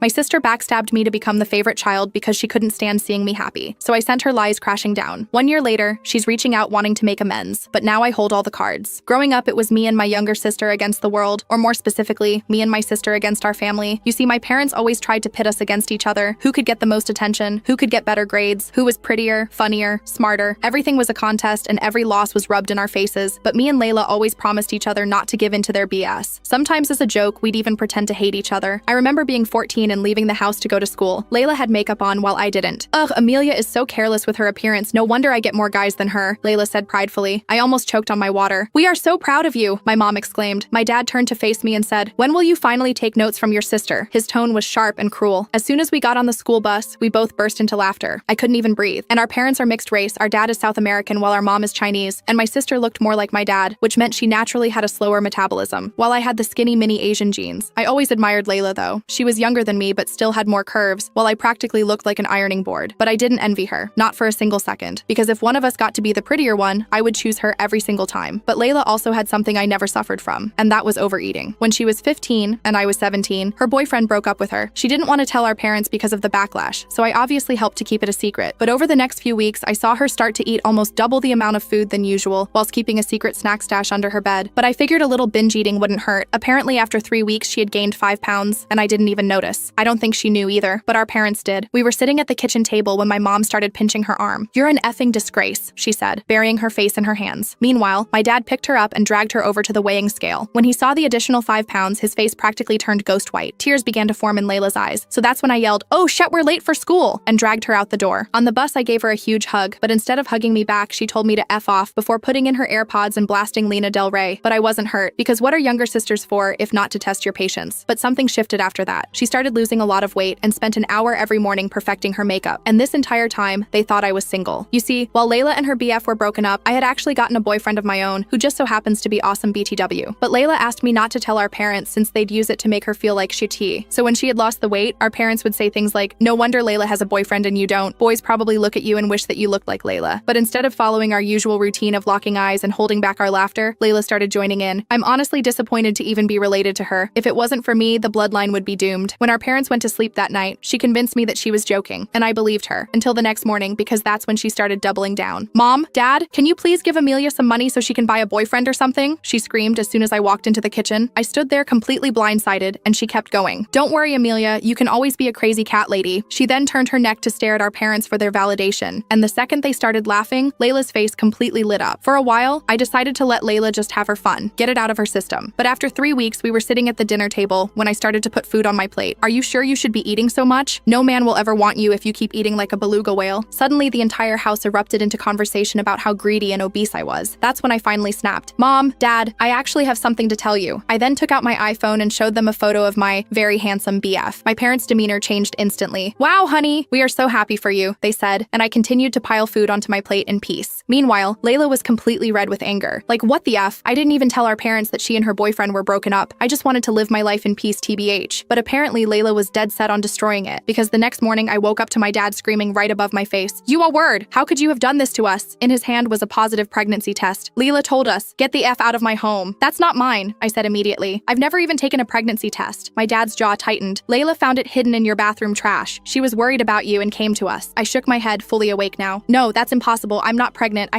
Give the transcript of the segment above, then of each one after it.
My sister backstabbed me to become the favorite child because she couldn't stand seeing me happy, so I sent her lies crashing down. 1 year later, she's reaching out wanting to make amends, but now I hold all the cards. Growing up, it was me and my younger sister against the world, or more specifically, me and my sister against our family. You see, my parents always tried to pit us against each other. Who could get the most attention? Who could get better grades? Who was prettier, funnier, smarter? Everything was a contest, and every loss was rubbed in our faces, but me and Layla always promised each other not to give in to their BS. Sometimes as a joke, we'd even pretend to hate each other. I remember being 14 and leaving the house to go to school. Layla had makeup on while I didn't. Ugh, Amelia is so careless with her appearance. No wonder I get more guys than her, Layla said pridefully. I almost choked on my water. We are so proud of you, my mom exclaimed. My dad turned to face me and said, when will you finally take notes from your sister? His tone was sharp and cruel. As soon as we got on the school bus, we both burst into laughter. I couldn't even breathe. And our parents are mixed race. Our dad is South American while our mom is Chinese, and my sister looked more like my dad, which meant she naturally had a slower metabolism, while I had the skinny mini Asian genes. I always admired Layla though. She was younger than me but still had more curves, while I practically looked like an ironing board. But I didn't envy her, not for a single second, because if one of us got to be the prettier one, I would choose her every single time. But Layla also had something I never suffered from, and that was overeating. When she was 15 and I was 17, her boyfriend broke up with her. She didn't want to tell our parents because of the backlash, so I obviously helped to keep it a secret. But over the next few weeks, I saw her start to eat almost double the amount of food than usual, whilst keeping a secret snack stash under her bed. But I figured a little binge eating wouldn't hurt. Apparently after 3 weeks, she had gained 5 pounds, and I didn't even notice. I don't think she knew either, but our parents did. We were sitting at the kitchen table when my mom started pinching her arm. You're an effing disgrace, she said, burying her face in her hands. Meanwhile, my dad picked her up and dragged her over to the weighing scale. When he saw the additional 5 pounds, his face practically turned ghost white. Tears began to form in Layla's eyes, so that's when I yelled, "Oh shit, we're late for school," and dragged her out the door. On the bus, I gave her a huge hug, but instead of hugging me back, she told me to F off before putting in her AirPods and blasting Lena Del Rey. But I wasn't hurt, because what are younger sisters for if not to test your patience? But something shifted after that. She started losing a lot of weight and spent an hour every morning perfecting her makeup. And this entire time, they thought I was single. You see, while Layla and her BF were broken up, I had actually gotten a boyfriend of my own who just so happens to be awesome BTW. But Layla asked me not to tell our parents since they'd use it to make her feel like shitty. So when she had lost the weight, our parents would say things like, "No wonder Layla has a boyfriend and you don't. Boys probably look at you and wish that you looked like Layla." But instead of following our usual routine of locking eyes and holding back our laughter, Layla started joining in. I'm honestly disappointed to even be related to her. If it wasn't for me, the bloodline would be doomed. When our parents went to sleep that night, she convinced me that she was joking, and I believed her, until the next morning, because that's when she started doubling down. "Mom, Dad, can you please give Amelia some money so she can buy a boyfriend or something?" she screamed as soon as I walked into the kitchen. I stood there completely blindsided, and she kept going. "Don't worry, Amelia, you can always be a crazy cat lady." She then turned her neck to stare at our parents for their validation, and the second they started laughing, Layla's face completely lit up. For a while, I decided to let Layla just have her fun, get it out of her system. But after 3 weeks, we were sitting at the dinner table when I started to put food on my plate. "Are you sure you should be eating so much? No man will ever want you if you keep eating like a beluga whale." Suddenly, the entire house erupted into conversation about how greedy and obese I was. That's when I finally snapped. "Mom, Dad, I actually have something to tell you." I then took out my iPhone and showed them a photo of my very handsome BF. My parents' demeanor changed instantly. "Wow, honey, we are so happy for you," they said, and I continued to pile food onto my plate in peace. Meanwhile, Layla was completely red with anger. Like, what the F? I didn't even tell our parents that she and her boyfriend were broken up. I just wanted to live my life in peace, TBH. But apparently, Layla was dead set on destroying it, because the next morning I woke up to my dad screaming right above my face, "You a word! How could you have done this to us?" In his hand was a positive pregnancy test. "Layla told us, get the F out of my home." "That's not mine," I said immediately. "I've never even taken a pregnancy test." My dad's jaw tightened. "Layla found it hidden in your bathroom trash. She was worried about you and came to us." I shook my head, fully awake now. "No, that's impossible. I'm not pregnant.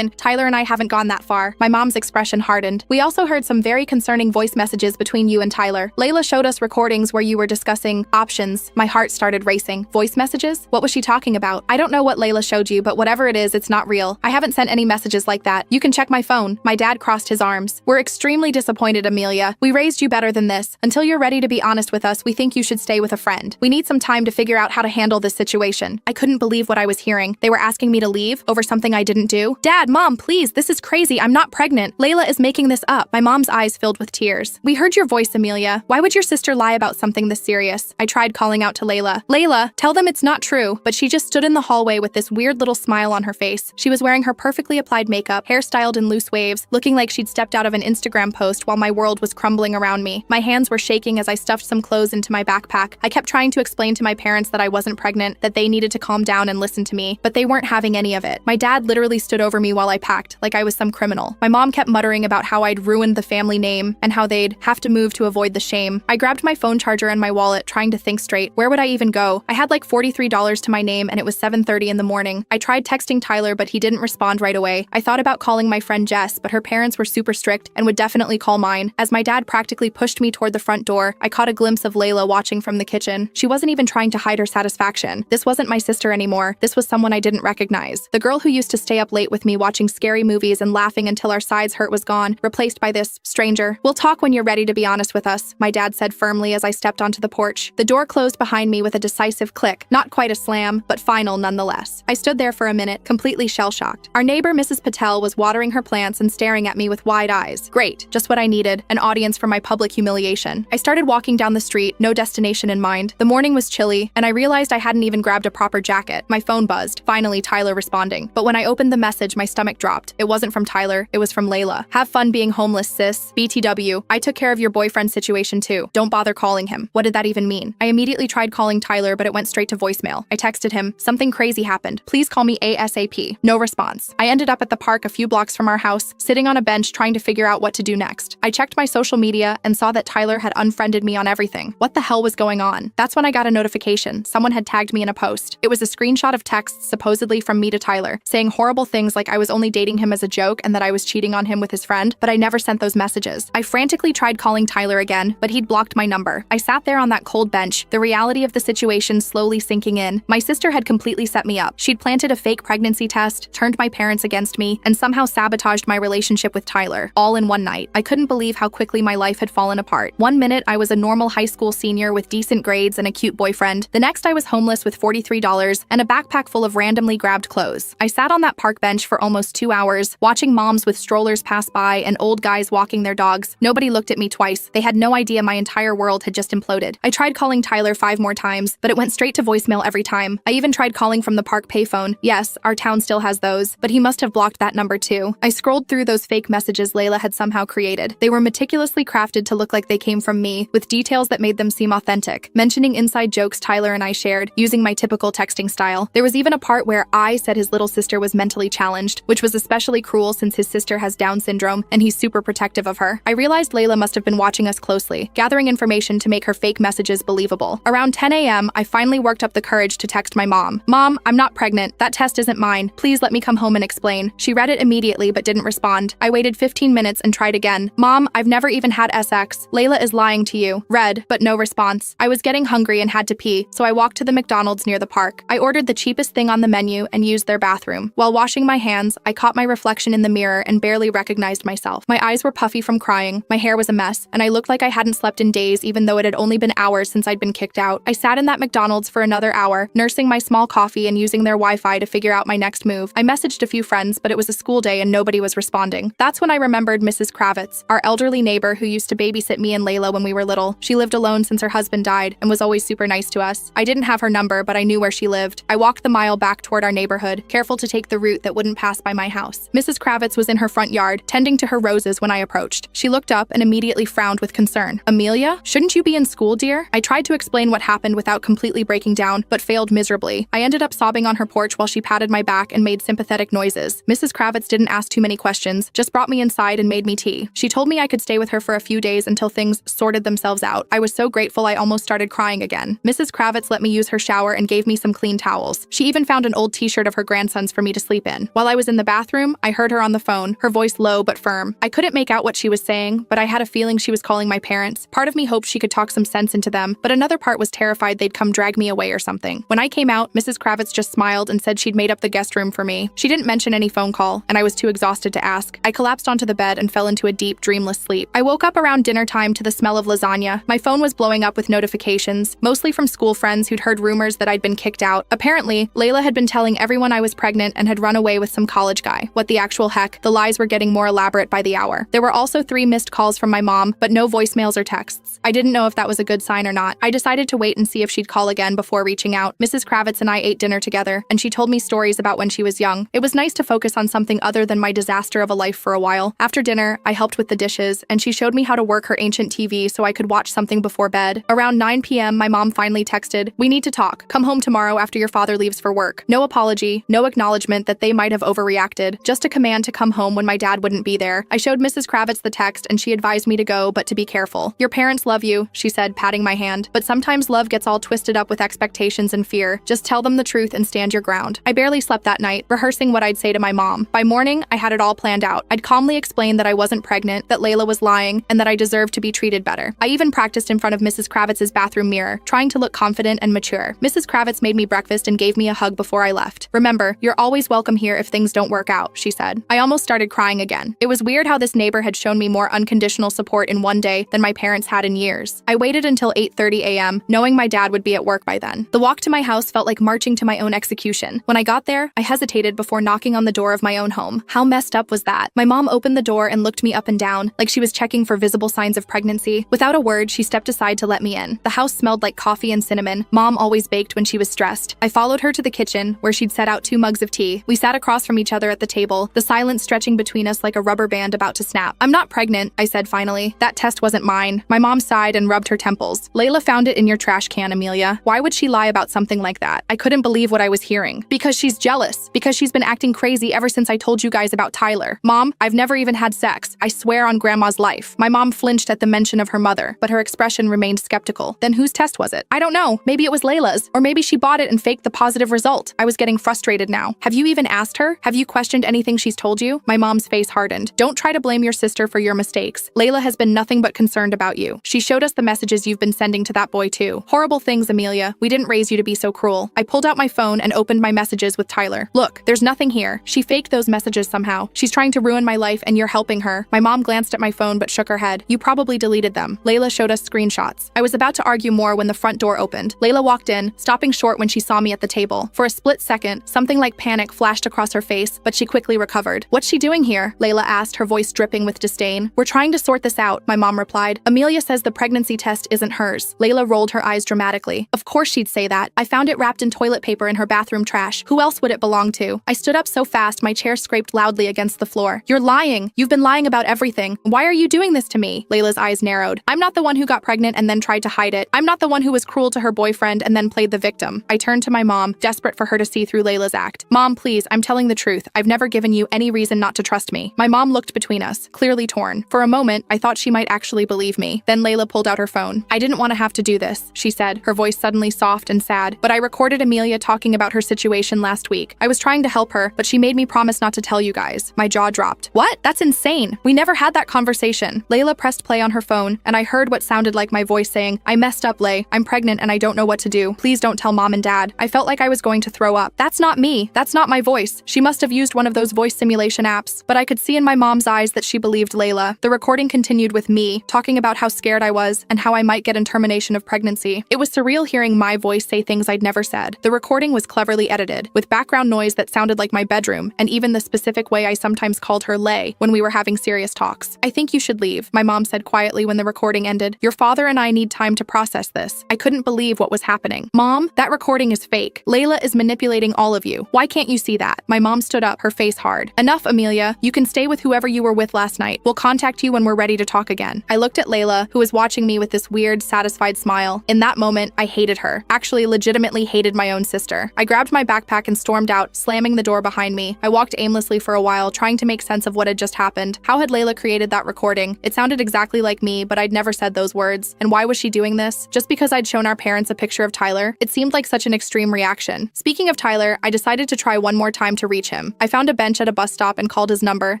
Tyler and I haven't gone that far." My mom's expression hardened. "We also heard some very concerning voice messages between you and Tyler. Layla showed us recordings where you were discussing options." My heart started racing. Voice messages? What was she talking about? "I don't know what Layla showed you, but whatever it is, it's not real. I haven't sent any messages like that. You can check my phone." My dad crossed his arms. "We're extremely disappointed, Amelia. We raised you better than this. Until you're ready to be honest with us, we think you should stay with a friend. We need some time to figure out how to handle this situation." I couldn't believe what I was hearing. They were asking me to leave over something I didn't do. "Dad, Mom, please, this is crazy. I'm not pregnant. Layla is making this up." My mom's eyes filled with tears. "We heard your voice, Amelia. Why would your sister lie about something this serious?" I tried calling out to Layla. "Layla, tell them it's not true." But she just stood in the hallway with this weird little smile on her face. She was wearing her perfectly applied makeup, hair styled in loose waves, looking like she'd stepped out of an Instagram post while my world was crumbling around me. My hands were shaking as I stuffed some clothes into my backpack. I kept trying to explain to my parents that I wasn't pregnant, that they needed to calm down and listen to me, but they weren't having any of it. My dad literally stood over me while I packed, like I was some criminal. My mom kept muttering about how I'd ruined the family name and how they'd have to move to avoid the shame. I grabbed my phone charger and my wallet wallet, trying to think straight. Where would I even go? I had like $43 to my name and it was 7:30 in the morning. I tried texting Tyler, but he didn't respond right away. I thought about calling my friend Jess, but her parents were super strict and would definitely call mine. As my dad practically pushed me toward the front door, I caught a glimpse of Layla watching from the kitchen. She wasn't even trying to hide her satisfaction. This wasn't my sister anymore. This was someone I didn't recognize. The girl who used to stay up late with me watching scary movies and laughing until our sides hurt was gone, replaced by this stranger. "We'll talk when you're ready to be honest with us," my dad said firmly as I stepped onto the porch. The door closed behind me with a decisive click. Not quite a slam, but final nonetheless. I stood there for a minute, completely shell-shocked. Our neighbor, Mrs. Patel, was watering her plants and staring at me with wide eyes. Great, just what I needed, an audience for my public humiliation. I started walking down the street, no destination in mind. The morning was chilly, and I realized I hadn't even grabbed a proper jacket. My phone buzzed, finally Tyler responding. But when I opened the message, my stomach dropped. It wasn't from Tyler, it was from Layla. "Have fun being homeless, sis. BTW, I took care of your boyfriend's situation too. Don't bother calling him." What did that even mean? I immediately tried calling Tyler, but it went straight to voicemail. I texted him, "Something crazy happened. Please call me ASAP." No response. I ended up at the park a few blocks from our house, sitting on a bench trying to figure out what to do next. I checked my social media and saw that Tyler had unfriended me on everything. What the hell was going on? That's when I got a notification. Someone had tagged me in a post. It was a screenshot of texts supposedly from me to Tyler, saying horrible things like I was only dating him as a joke and that I was cheating on him with his friend, but I never sent those messages. I frantically tried calling Tyler again, but he'd blocked my number. I sat there on that cold bench, the reality of the situation slowly sinking in. My sister had completely set me up. She'd planted a fake pregnancy test, turned my parents against me, and somehow sabotaged my relationship with Tyler, all in one night. I couldn't believe how quickly my life had fallen apart. One minute I was a normal high school senior with decent grades and a cute boyfriend. The next I was homeless with $43 and a backpack full of randomly grabbed clothes. I sat on that park bench for almost 2 hours, watching moms with strollers pass by and old guys walking their dogs. Nobody looked at me twice. They had no idea my entire world had just imploded. I tried calling Tyler 5 more times, but it went straight to voicemail every time. I even tried calling from the park payphone. Yes, our town still has those, but he must have blocked that number too. I scrolled through those fake messages Layla had somehow created. They were meticulously crafted to look like they came from me, with details that made them seem authentic, mentioning inside jokes Tyler and I shared, using my typical texting style. There was even a part where I said his little sister was mentally challenged, which was especially cruel since his sister has Down syndrome and he's super protective of her. I realized Layla must have been watching us closely, gathering information to make her fake messages believable. Around 10 a.m., I finally worked up the courage to text my mom. "Mom, I'm not pregnant. That test isn't mine. Please let me come home and explain." She read it immediately but didn't respond. I waited 15 minutes and tried again. "Mom, I've never even had SX. Layla is lying to you." Read, but no response. I was getting hungry and had to pee, so I walked to the McDonald's near the park. I ordered the cheapest thing on the menu and used their bathroom. While washing my hands, I caught my reflection in the mirror and barely recognized myself. My eyes were puffy from crying, my hair was a mess, and I looked like I hadn't slept in days even though it had only been hours since I'd been kicked out. I sat in that McDonald's for another hour, nursing my small coffee and using their Wi-Fi to figure out my next move. I messaged a few friends, but it was a school day and nobody was responding. That's when I remembered Mrs. Kravitz, our elderly neighbor who used to babysit me and Layla when we were little. She lived alone since her husband died and was always super nice to us. I didn't have her number, but I knew where she lived. I walked the mile back toward our neighborhood, careful to take the route that wouldn't pass by my house. Mrs. Kravitz was in her front yard, tending to her roses when I approached. She looked up and immediately frowned with concern. "Amelia, shouldn't you be in school, dear?" I tried to explain what happened without completely breaking down, but failed miserably. I ended up sobbing on her porch while she patted my back and made sympathetic noises. Mrs. Kravitz didn't ask too many questions, just brought me inside and made me tea. She told me I could stay with her for a few days until things sorted themselves out. I was so grateful I almost started crying again. Mrs. Kravitz let me use her shower and gave me some clean towels. She even found an old t-shirt of her grandson's for me to sleep in. While I was in the bathroom, I heard her on the phone, her voice low but firm. I couldn't make out what she was saying, but I had a feeling she was calling my parents. Part of me hoped she could talk some sense into them, but another part was terrified they'd come drag me away or something. When I came out, Mrs. Kravitz just smiled and said she'd made up the guest room for me. She didn't mention any phone call, and I was too exhausted to ask. I collapsed onto the bed and fell into a deep, dreamless sleep. I woke up around dinner time to the smell of lasagna. My phone was blowing up with notifications, mostly from school friends who'd heard rumors that I'd been kicked out. Apparently, Layla had been telling everyone I was pregnant and had run away with some college guy. What the actual heck? The lies were getting more elaborate by the hour. There were also 3 missed calls from my mom, but no voicemails or texts. I didn't know if that was a good sign or not. I decided to wait and see if she'd call again before reaching out. Mrs. Kravitz and I ate dinner together, and she told me stories about when she was young. It was nice to focus on something other than my disaster of a life for a while. After dinner, I helped with the dishes, and she showed me how to work her ancient TV so I could watch something before bed. Around 9 p.m., my mom finally texted, "We need to talk. Come home tomorrow after your father leaves for work." No apology, no acknowledgement that they might have overreacted, just a command to come home when my dad wouldn't be there. I showed Mrs. Kravitz the text, and she advised me to go, but to be careful. "Your parents love you," she said, patting holding my hand. But sometimes love gets all twisted up with expectations and fear. Just tell them the truth and stand your ground. I barely slept that night, rehearsing what I'd say to my mom. By morning, I had it all planned out. I'd calmly explain that I wasn't pregnant, that Layla was lying, and that I deserved to be treated better. I even practiced in front of Mrs. Kravitz's bathroom mirror, trying to look confident and mature. Mrs. Kravitz made me breakfast and gave me a hug before I left. "Remember, you're always welcome here if things don't work out," she said. I almost started crying again. It was weird how this neighbor had shown me more unconditional support in one day than my parents had in years. I waited until 8:30 a.m., knowing my dad would be at work by then. The walk to my house felt like marching to my own execution. When I got there, I hesitated before knocking on the door of my own home. How messed up was that? My mom opened the door and looked me up and down, like she was checking for visible signs of pregnancy. Without a word, she stepped aside to let me in. The house smelled like coffee and cinnamon. Mom always baked when she was stressed. I followed her to the kitchen, where she'd set out 2 mugs of tea. We sat across from each other at the table, the silence stretching between us like a rubber band about to snap. "I'm not pregnant," I said finally. "That test wasn't mine." My mom sighed and rubbed her temples. "Layla found it in your trash can, Amelia. Why would she lie about something like that?" I couldn't believe what I was hearing. "Because she's jealous. Because she's been acting crazy ever since I told you guys about Tyler." "Mom, I've never even had sex. I swear on Grandma's life." My mom flinched at the mention of her mother, but her expression remained skeptical. "Then whose test was it?" "I don't know. Maybe it was Layla's. Or maybe she bought it and faked the positive result." I was getting frustrated now. "Have you even asked her? Have you questioned anything she's told you?" My mom's face hardened. "Don't try to blame your sister for your mistakes. Layla has been nothing but concerned about you. She showed us the messages you've been sending to that boy too. Horrible things, Amelia. We didn't raise you to be so cruel." I pulled out my phone and opened my messages with Tyler. "Look, there's nothing here. She faked those messages somehow. She's trying to ruin my life and you're helping her." My mom glanced at my phone but shook her head. "You probably deleted them." Layla showed us screenshots. I was about to argue more when the front door opened. Layla walked in, stopping short when she saw me at the table. For a split second, something like panic flashed across her face, but she quickly recovered. "What's she doing here?" Layla asked, her voice dripping with disdain. "We're trying to sort this out," my mom replied. "Amelia says the pregnancy test isn't hers." Layla rolled her eyes dramatically. "Of course she'd say that. I found it wrapped in toilet paper in her bathroom trash. Who else would it belong to?" I stood up so fast my chair scraped loudly against the floor. "You're lying. You've been lying about everything. Why are you doing this to me?" Layla's eyes narrowed. "I'm not the one who got pregnant and then tried to hide it. I'm not the one who was cruel to her boyfriend and then played the victim." I turned to my mom, desperate for her to see through Layla's act. "Mom, please, I'm telling the truth. I've never given you any reason not to trust me." My mom looked between us, clearly torn. For a moment, I thought she might actually believe me. Then Layla pulled out her phone. "I didn't want to have to do this," she said, her voice suddenly soft and sad. "But I recorded Amelia talking about her situation last week. I was trying to help her, but she made me promise not to tell you guys." My jaw dropped. "What? That's insane. We never had that conversation." Layla pressed play on her phone, and I heard what sounded like my voice saying, "I messed up, Lay. I'm pregnant and I don't know what to do. Please don't tell Mom and Dad." I felt like I was going to throw up. That's not me. That's not my voice. She must have used one of those voice simulation apps. But I could see in my mom's eyes that she believed Layla. The recording continued with me, talking about how scared I was and how I might get in termination of pregnancy. It was surreal hearing my voice say things I'd never said. The recording was cleverly edited, with background noise that sounded like my bedroom, and even the specific way I sometimes called her Lay when we were having serious talks. "I think you should leave," my mom said quietly when the recording ended. "Your father and I need time to process this." I couldn't believe what was happening. "Mom, that recording is fake. Layla is manipulating all of you. Why can't you see that?" My mom stood up, her face hard. "Enough, Amelia. You can stay with whoever you were with last night. We'll contact you when we're ready to talk again." I looked at Layla, who was watching me with this weird, satisfied smile. In that moment, I hated her. Actually, legitimately hated my own sister. I grabbed my backpack and stormed out, slamming the door behind me. I walked aimlessly for a while, trying to make sense of what had just happened. How had Layla created that recording? It sounded exactly like me, but I'd never said those words. And why was she doing this? Just because I'd shown our parents a picture of Tyler? It seemed like such an extreme reaction. Speaking of Tyler, I decided to try one more time to reach him. I found a bench at a bus stop and called his number,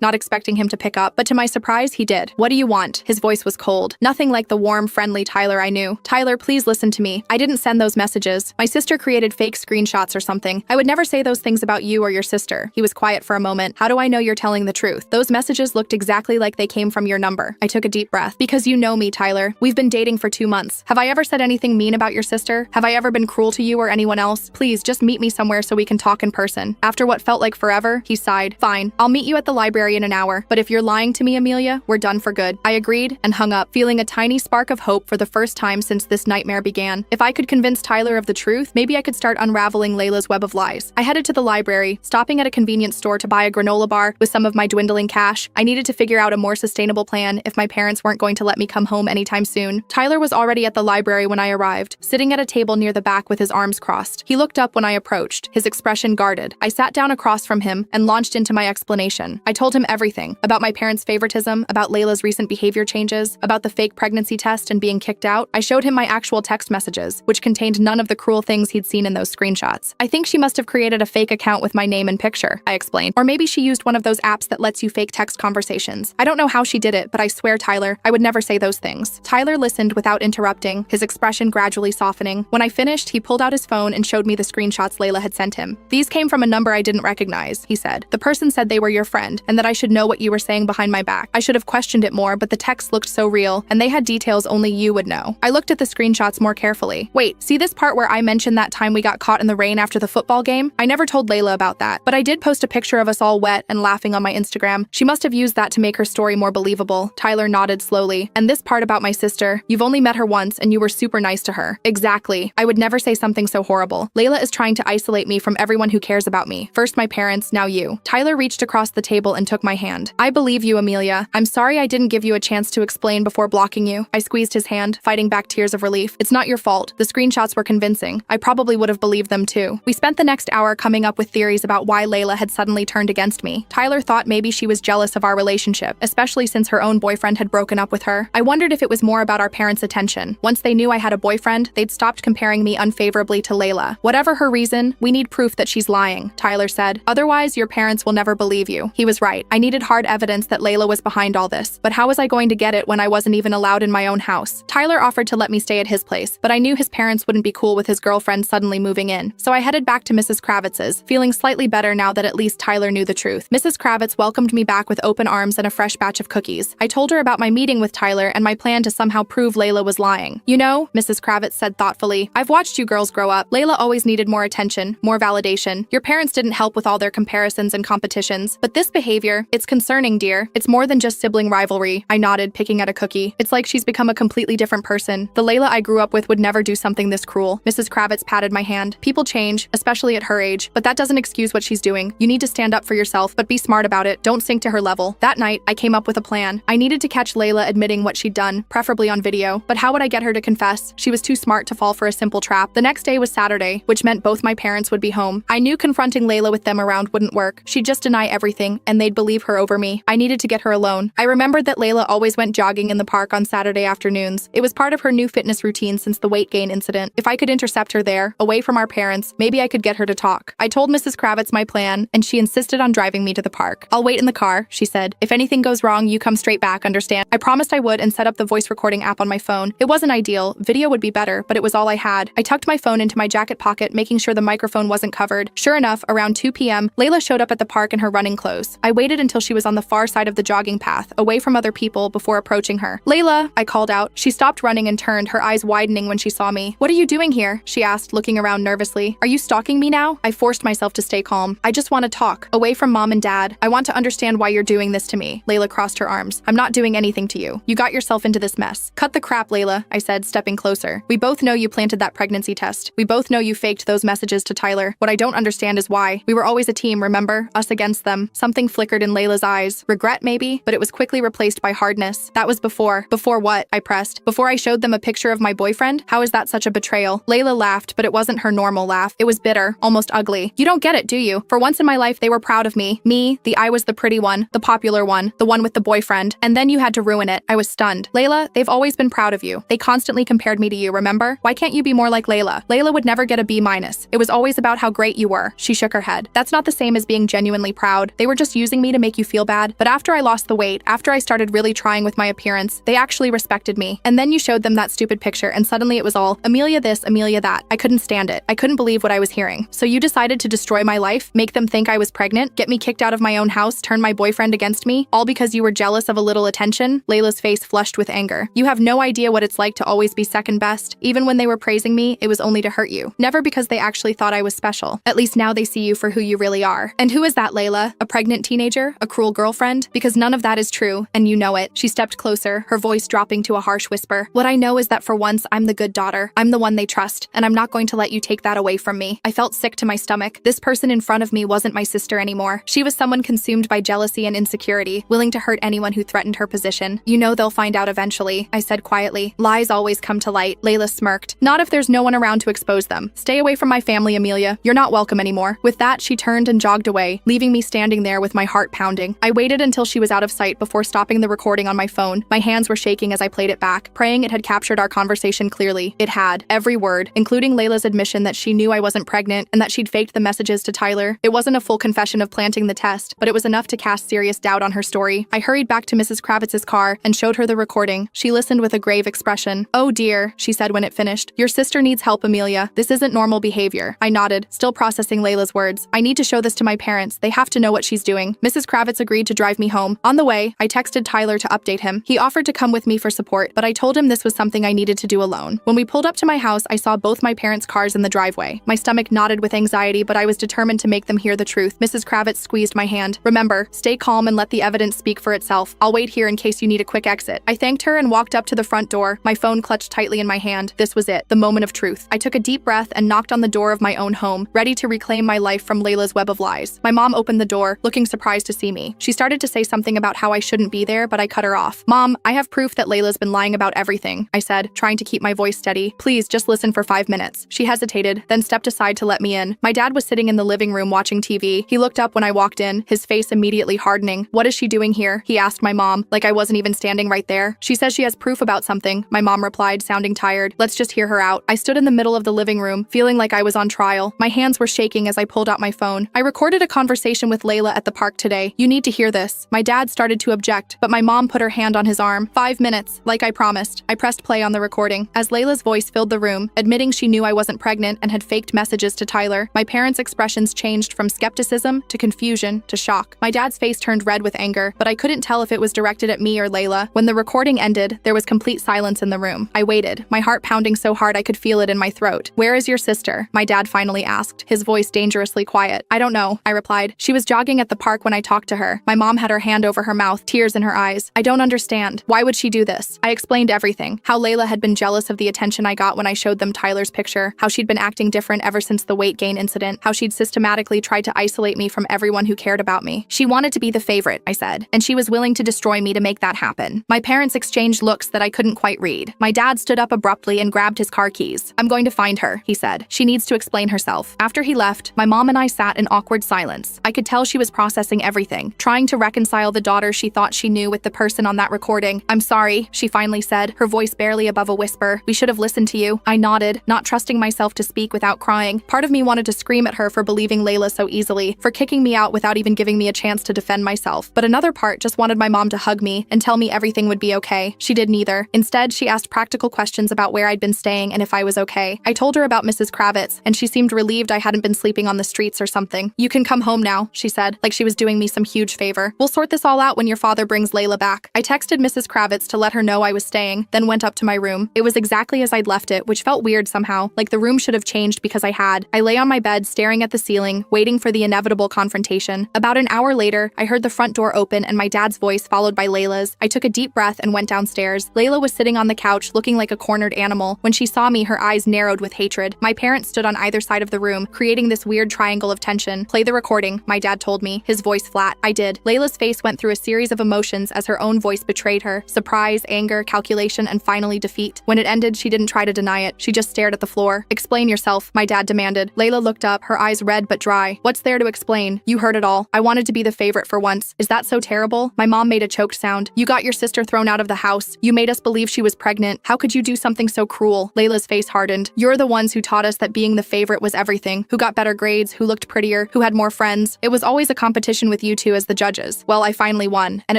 not expecting him to pick up, but to my surprise, he did. "What do you want?" His voice was cold. Nothing like the warm, friendly Tyler I knew. "Tyler, please listen to me. I didn't send those messages. My sister created fake screenshots or something. I would never say those things about you or your sister." He was quiet for a moment. "How do I know you're telling the truth? Those messages looked exactly like they came from your number." I took a deep breath. "Because you know me, Tyler. We've been dating for 2 months. Have I ever said anything mean about your sister? Have I ever been cruel to you or anyone else? Please, just meet me somewhere so we can talk in person." After what felt like forever, he sighed. "Fine, I'll meet you at the library in an hour. But if you're lying to me, Amelia, we're done for good." I agreed and hung up, feeling a tiny spark of hope for the first time since this nightmare began. If I could convince Tyler of the truth, maybe I could start unraveling Layla's web of lies. I headed to the library, stopping at a convenience store to buy a granola bar with some of my dwindling cash. I needed to figure out a more sustainable plan if my parents weren't going to let me come home anytime soon. Tyler was already at the library when I arrived, sitting at a table near the back with his arms crossed. He looked up when I approached, his expression guarded. I sat down across from him and launched into my explanation. I told him everything about my parents' favoritism, about Layla's recent behavior changes, about the fake pregnancy test and being kicked out, I showed him my actual text messages, which contained none of the cruel things he'd seen in those screenshots. I think she must have created a fake account with my name and picture, I explained. Or maybe she used one of those apps that lets you fake text conversations. I don't know how she did it, but I swear, Tyler, I would never say those things. Tyler listened without interrupting, his expression gradually softening. When I finished, he pulled out his phone and showed me the screenshots Layla had sent him. These came from a number I didn't recognize, he said. The person said they were your friend, and that I should know what you were saying behind my back. I should have questioned it more, but the text looked so real, and they had details only you would know. I looked at the screenshots more carefully. Wait, see this part where I mentioned that time we got caught in the rain after the football game? I never told Layla about that, but I did post a picture of us all wet and laughing on my Instagram. She must have used that to make her story more believable. Tyler nodded slowly. And this part about my sister, you've only met her once and you were super nice to her. Exactly. I would never say something so horrible. Layla is trying to isolate me from everyone who cares about me. First my parents, now you. Tyler reached across the table and took my hand. I believe you, Amelia. I'm sorry I didn't give you a chance to explain before blocking you. I squeezed his hand, fighting back tears of relief. It's not your fault. The screenshots were convincing. I probably would have believed them too. We spent the next hour coming up with theories about why Layla had suddenly turned against me. Tyler thought maybe she was jealous of our relationship, especially since her own boyfriend had broken up with her. I wondered if it was more about our parents' attention. Once they knew I had a boyfriend, they'd stopped comparing me unfavorably to Layla. Whatever her reason, we need proof that she's lying, Tyler said. Otherwise, your parents will never believe you. He was right. I needed hard evidence that Layla was behind all this. But how was I going to get it when I wasn't even allowed in my own house? Tyler offered to let me stay at his place, but I knew his parents wouldn't be cool with his girlfriend suddenly moving in. So I headed back to Mrs. Kravitz's, feeling slightly better now that at least Tyler knew the truth. Mrs. Kravitz welcomed me back with open arms and a fresh batch of cookies. I told her about my meeting with Tyler and my plan to somehow prove Layla was lying. You know, Mrs. Kravitz said thoughtfully, I've watched you girls grow up. Layla always needed more attention, more validation. Your parents didn't help with all their comparisons and competitions. But this behavior, it's concerning, dear. It's more than just sibling rivalry. I nodded, picking at a cookie. It's like she's become a completely different person. The Layla I grew up with would never do something this cruel. Mrs. Kravitz patted my hand. People change, especially at her age, but that doesn't excuse what she's doing. You need to stand up for yourself, but be smart about it. Don't sink to her level. That night, I came up with a plan. I needed to catch Layla admitting what she'd done, preferably on video. But how would I get her to confess? She was too smart to fall for a simple trap. The next day was Saturday, which meant both my parents would be home. I knew confronting Layla with them around wouldn't work. She'd just deny everything, and they'd believe her over me. I needed to get her alone. I remembered that Layla always went jogging in the park on Saturday afternoons. It was part of her new fitness routine since the weight gain incident. If I could intercept her there, away from our parents, maybe I could get her to talk. I told Mrs. Kravitz my plan, and she insisted on driving me to the park. I'll wait in the car, she said. If anything goes wrong, you come straight back, understand? I promised I would and set up the voice recording app on my phone. It wasn't ideal. Video would be better, but it was all I had. I tucked my phone into my jacket pocket, making sure the microphone wasn't covered. Sure enough, around 2 p.m., Layla showed up at the park in her running clothes. I waited until she was on the far side of the jogging path, away from other people, before approaching her. Layla, I called out. She stopped running and turned, her eyes widening when she saw me. What are you doing here? She asked, looking around nervously. Are you stalking me now? I forced myself to stay calm. I just want to talk, away from mom and dad. I want to understand why you're doing this to me. Layla crossed her arms. I'm not doing anything to you. You got yourself into this mess. Cut the crap, Layla, I said, stepping closer. We both know you planted that pregnancy test. We both know you faked those messages to Tyler. What I don't understand is why. We were always a team, remember? Us against them. Something flickered in Layla's eyes. Regret, maybe? But it was quickly replaced by hardness. That was before. Before what? I pressed. Before I showed them a picture of my boyfriend? How is that such a betrayal? Layla laughed, but it wasn't her normal laugh. It was bitter, almost ugly. You don't get it, do you? For once in my life, they were proud of me. Me, I was the pretty one, the popular one, the one with the boyfriend. And then you had to ruin it. I was stunned. Layla, they've always been proud of you. They constantly compared me to you, remember? Why can't you be more like Layla? Layla would never get a B-. It was always about how great you were. She shook her head. That's not the same as being genuinely proud. They were just using me to make you feel bad. But after I lost the weight, after I started really trying with my appearance, they actually respected me. And then you showed them that stupid picture, and suddenly it was all, Amelia this, Amelia that. I couldn't stand it. I couldn't believe what I was hearing. So you decided to destroy my life, make them think I was pregnant, get me kicked out of my own house, turn my boyfriend against me, all because you were jealous of a little attention? Layla's face flushed with anger. You have no idea what it's like to always be second best. Even when they were praising me, it was only to hurt you. Never because they actually thought I was special. At least now they see you for who you really are. And who is that, Layla? A pregnant teenager? A cruel girlfriend? Because none of that is true, and you know it. She stepped closer, her voice dropping to a harsh whisper. What I know is that for once, I'm the good daughter. I'm the one they trust, and I'm not going to let you take that away from me. I felt sick to my stomach. This person in front of me wasn't my sister anymore. She was someone consumed by jealousy and insecurity, willing to hurt anyone who threatened her position. You know they'll find out eventually, I said quietly. Lies always come to light. Layla smirked. Not if there's no one around to expose them. Stay away from my family, Amelia. You're not welcome anymore. With that, she turned and jogged away, leaving me standing there with my heart pounding. I waited until she was out of sight before stopping the recording on my phone. My hands were shaking as I played it back, praying saying it had captured our conversation clearly. It had. Every word, including Layla's admission that she knew I wasn't pregnant and that she'd faked the messages to Tyler. It wasn't a full confession of planting the test, but it was enough to cast serious doubt on her story. I hurried back to Mrs. Kravitz's car and showed her the recording. She listened with a grave expression. "Oh dear," she said when it finished. "Your sister needs help, Amelia. This isn't normal behavior." I nodded, still processing Layla's words. "I need to show this to my parents. They have to know what she's doing." Mrs. Kravitz agreed to drive me home. On the way, I texted Tyler to update him. He offered to come with me for support, but I told him this was something I needed to do alone. When we pulled up to my house, I saw both my parents' cars in the driveway. My stomach knotted with anxiety, but I was determined to make them hear the truth. Mrs. Kravitz squeezed my hand. "Remember, stay calm and let the evidence speak for itself. I'll wait here in case you need a quick exit." I thanked her and walked up to the front door, my phone clutched tightly in my hand. This was it, the moment of truth. I took a deep breath and knocked on the door of my own home, ready to reclaim my life from Layla's web of lies. My mom opened the door, looking surprised to see me. She started to say something about how I shouldn't be there, but I cut her off. "Mom, I have proof that Layla's been lying about everything," I said, trying to keep my voice steady. "Please, just listen for 5 minutes." She hesitated, then stepped aside to let me in. My dad was sitting in the living room watching TV. He looked up when I walked in, his face immediately hardening. "What is she doing here?" he asked my mom, like I wasn't even standing right there. "She says she has proof about something," my mom replied, sounding tired. "Let's just hear her out." I stood in the middle of the living room, feeling like I was on trial. My hands were shaking as I pulled out my phone. "I recorded a conversation with Layla at the park today. You need to hear this." My dad started to object, but my mom put her hand on his arm. 5 minutes, like I promised. I pressed play on the recording. As Layla's voice filled the room, admitting she knew I wasn't pregnant and had faked messages to Tyler, my parents' expressions changed from skepticism to confusion to shock. My dad's face turned red with anger, but I couldn't tell if it was directed at me or Layla. When the recording ended, there was complete silence in the room. I waited, my heart pounding so hard I could feel it in my throat. "Where is your sister?" my dad finally asked, his voice dangerously quiet. "I don't know," I replied. "She was jogging at the park when I talked to her." My mom had her hand over her mouth, tears in her eyes. "I don't understand. Why would she do this?" I explained everything. How Layla had been jealous of the attention I got when I showed them Tyler's picture, how she'd been acting different ever since the weight gain incident, how she'd systematically tried to isolate me from everyone who cared about me. "She wanted to be the favorite," I said, "and she was willing to destroy me to make that happen." My parents exchanged looks that I couldn't quite read. My dad stood up abruptly and grabbed his car keys. "I'm going to find her," he said. "She needs to explain herself." After he left, my mom and I sat in awkward silence. I could tell she was processing everything, trying to reconcile the daughter she thought she knew with the person on that recording. "I'm sorry," she finally said, her voice barely above a whisper. "We should have listened to you." I nodded, not trusting myself to speak without crying. Part of me wanted to scream at her for believing Layla so easily, for kicking me out without even giving me a chance to defend myself. But another part just wanted my mom to hug me and tell me everything would be okay. She did neither. Instead, she asked practical questions about where I'd been staying and if I was okay. I told her about Mrs. Kravitz, and she seemed relieved I hadn't been sleeping on the streets or something. "You can come home now," she said, like she was doing me some huge favor. "We'll sort this all out when your father brings Layla back." I texted Mrs. Kravitz to let her know I was staying, then went up to my room. It was exactly as I'd left it, which felt weird somehow, like the room should have changed because I had. I lay on my bed, staring at the ceiling, waiting for the inevitable confrontation. About an hour later, I heard the front door open and my dad's voice followed by Layla's. I took a deep breath and went downstairs. Layla was sitting on the couch, looking like a cornered animal. When she saw me, her eyes narrowed with hatred. My parents stood on either side of the room, creating this weird triangle of tension. "Play the recording," my dad told me, his voice flat. I did. Layla's face went through a series of emotions as her own voice betrayed her. Surprise, anger, calculation, and finally defeat. When it ended, she didn't try to deny it. She just stared at the floor. "Explain yourself," my dad demanded. Layla looked up, her eyes red but dry. "What's there to explain? You heard it all. I wanted to be the favorite for once. Is that so terrible?" My mom made a choked sound. "You got your sister thrown out of the house. You made us believe she was pregnant. How could you do something so cruel?" Layla's face hardened. "You're the ones who taught us that being the favorite was everything, who got better grades, who looked prettier, who had more friends. It was always a competition with you two as the judges. Well, I finally won, and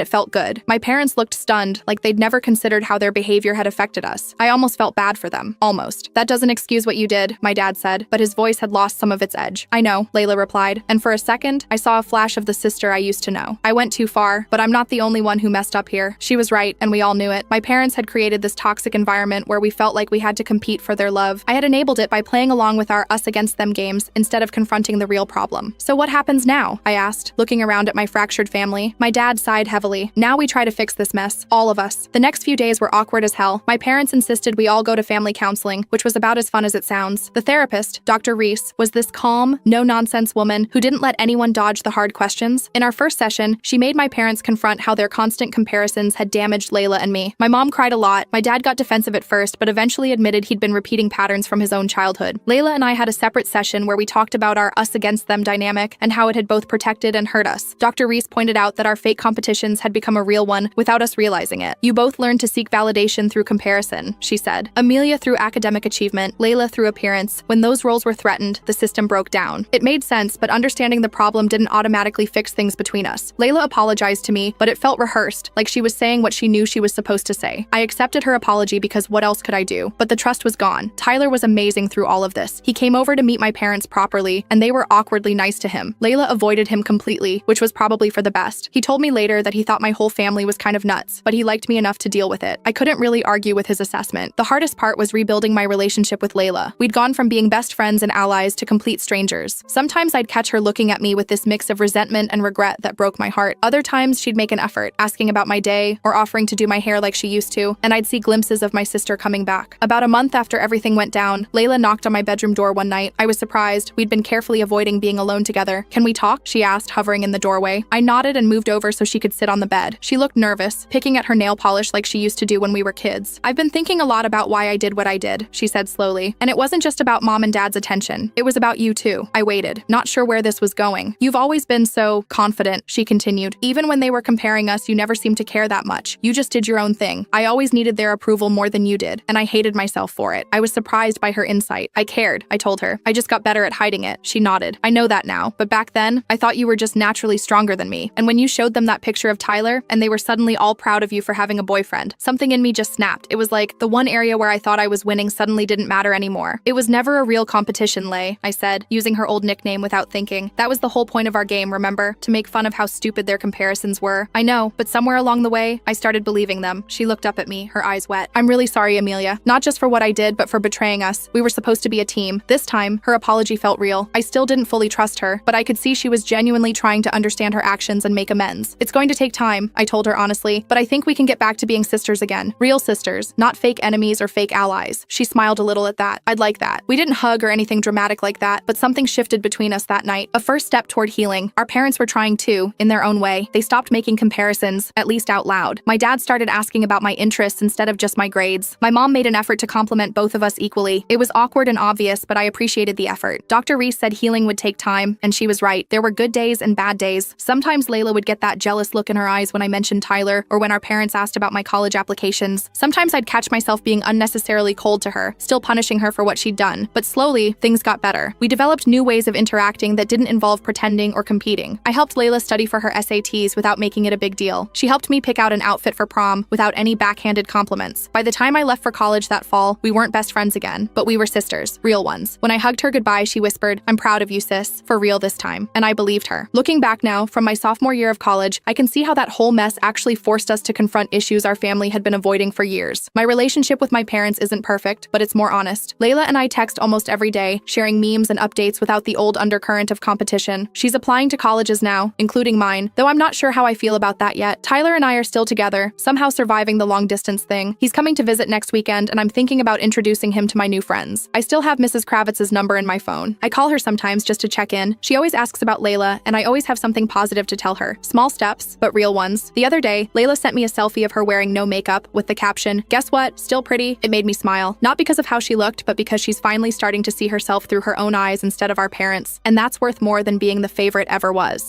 it felt good." My parents looked stunned, like they'd never considered how their behavior had affected us. I almost felt bad for them. Almost. "That doesn't excuse what you did," my dad said, but his voice had lost some of its edge. "I know," Layla replied, and for a second, I saw a flash of the sister I used to know. I went too far, but I'm not the only one who messed up here. She was right, and we all knew it. My parents had created this toxic environment where we felt like we had to compete for their love. I had enabled it by playing along with our us against them games instead of confronting the real problem. "So what happens now?" I asked, looking around at my fractured family. My dad sighed heavily. "Now we try to fix this mess, all of us." The next few days were awkward as hell. My parents insisted we all go to family counseling, which was about as fun as it sounds. The therapist, Dr. Reese, was this calm, no-nonsense woman who didn't let anyone dodge the hard questions. In our first session, she made my parents confront how their constant comparisons had damaged Layla and me. My mom cried a lot. My dad got defensive at first, but eventually admitted he'd been repeating patterns from his own childhood. Layla and I had a separate session where we talked about our us against them dynamic and how it had both protected and hurt us. Dr. Reese pointed out that our fake competitions had become a real one without us realizing it. "You both learned to seek validation validation through comparison, she said. Amelia through academic achievement, Layla through appearance. When those roles were threatened, the system broke down. It made sense, but understanding the problem didn't automatically fix things between us. Layla apologized to me, but it felt rehearsed, like she was saying what she knew she was supposed to say. I accepted her apology because what else could I do? But the trust was gone. Tyler was amazing through all of this. He came over to meet my parents properly, and they were awkwardly nice to him. Layla avoided him completely, which was probably for the best. He told me later that he thought my whole family was kind of nuts, but he liked me enough to deal with it. I couldn't really argue with his assessment. The hardest part was rebuilding my relationship with Layla. We'd gone from being best friends and allies to complete strangers. Sometimes I'd catch her looking at me with this mix of resentment and regret that broke my heart. Other times she'd make an effort, asking about my day or offering to do my hair like she used to, and I'd see glimpses of my sister coming back. About a month after everything went down, Layla knocked on my bedroom door one night. I was surprised. We'd been carefully avoiding being alone together. "Can we talk?" she asked, hovering in the doorway. I nodded and moved over so she could sit on the bed. She looked nervous, picking at her nail polish like she used to do when we were kids. "I've been thinking a lot about why I did what I did," she said slowly. "And it wasn't just about mom and dad's attention. It was about you too." I waited, not sure where this was going. "You've always been so confident," she continued. "Even when they were comparing us, you never seemed to care that much. You just did your own thing. I always needed their approval more than you did, and I hated myself for it." I was surprised by her insight. "I cared," I told her. "I just got better at hiding it." She nodded. "I know that now, but back then, I thought you were just naturally stronger than me. And when you showed them that picture of Tyler, and they were suddenly all proud of you for having a boyfriend, something in me just snapped. It was like the one area where I thought I was winning suddenly didn't matter anymore. It was never a real competition, Lay," I said, using her old nickname without thinking. "That was the whole point of our game, remember? To make fun of how stupid their comparisons were." "I know, but somewhere along the way, I started believing them." She looked up at me, her eyes wet. "I'm really sorry, Amelia. Not just for what I did, but for betraying us. We were supposed to be a team." This time, her apology felt real. I still didn't fully trust her, but I could see she was genuinely trying to understand her actions and make amends. "It's going to take time," I told her honestly, "but I think we can get back to being sisters again. Real sisters, not fake enemies or fake allies." She smiled a little at that. "I'd like that." We didn't hug or anything dramatic like that, but something shifted between us that night. A first step toward healing. Our parents were trying too, in their own way. They stopped making comparisons, at least out loud. My dad started asking about my interests instead of just my grades. My mom made an effort to compliment both of us equally. It was awkward and obvious, but I appreciated the effort. Dr. Reese said healing would take time, and she was right. There were good days and bad days. Sometimes Layla would get that jealous look in her eyes when I mentioned Tyler, or when our parents asked about my college applications. Sometimes I'd catch myself being unnecessarily cold to her, still punishing her for what she'd done. But slowly, things got better. We developed new ways of interacting that didn't involve pretending or competing. I helped Layla study for her SATs without making it a big deal. She helped me pick out an outfit for prom without any backhanded compliments. By the time I left for college that fall, we weren't best friends again, but we were sisters, real ones. When I hugged her goodbye, she whispered, "I'm proud of you, sis, for real this time." And I believed her. Looking back now, from my sophomore year of college, I can see how that whole mess actually forced us to confront issues our family had been avoiding for years. My relationship with my parents isn't perfect, but it's more honest. Layla and I text almost every day, sharing memes and updates without the old undercurrent of competition. She's applying to colleges now, including mine, though I'm not sure how I feel about that yet. Tyler and I are still together, somehow surviving the long-distance thing. He's coming to visit next weekend, and I'm thinking about introducing him to my new friends. I still have Mrs. Kravitz's number in my phone. I call her sometimes just to check in. She always asks about Layla, and I always have something positive to tell her. Small steps, but real ones. The other day, Layla sent me a selfie of her wearing no makeup with the caption, "Guess what? Still pretty." It made me smile. Not because of how she looked, but because she's finally starting to see herself through her own eyes instead of our parents. And that's worth more than being the favorite ever was.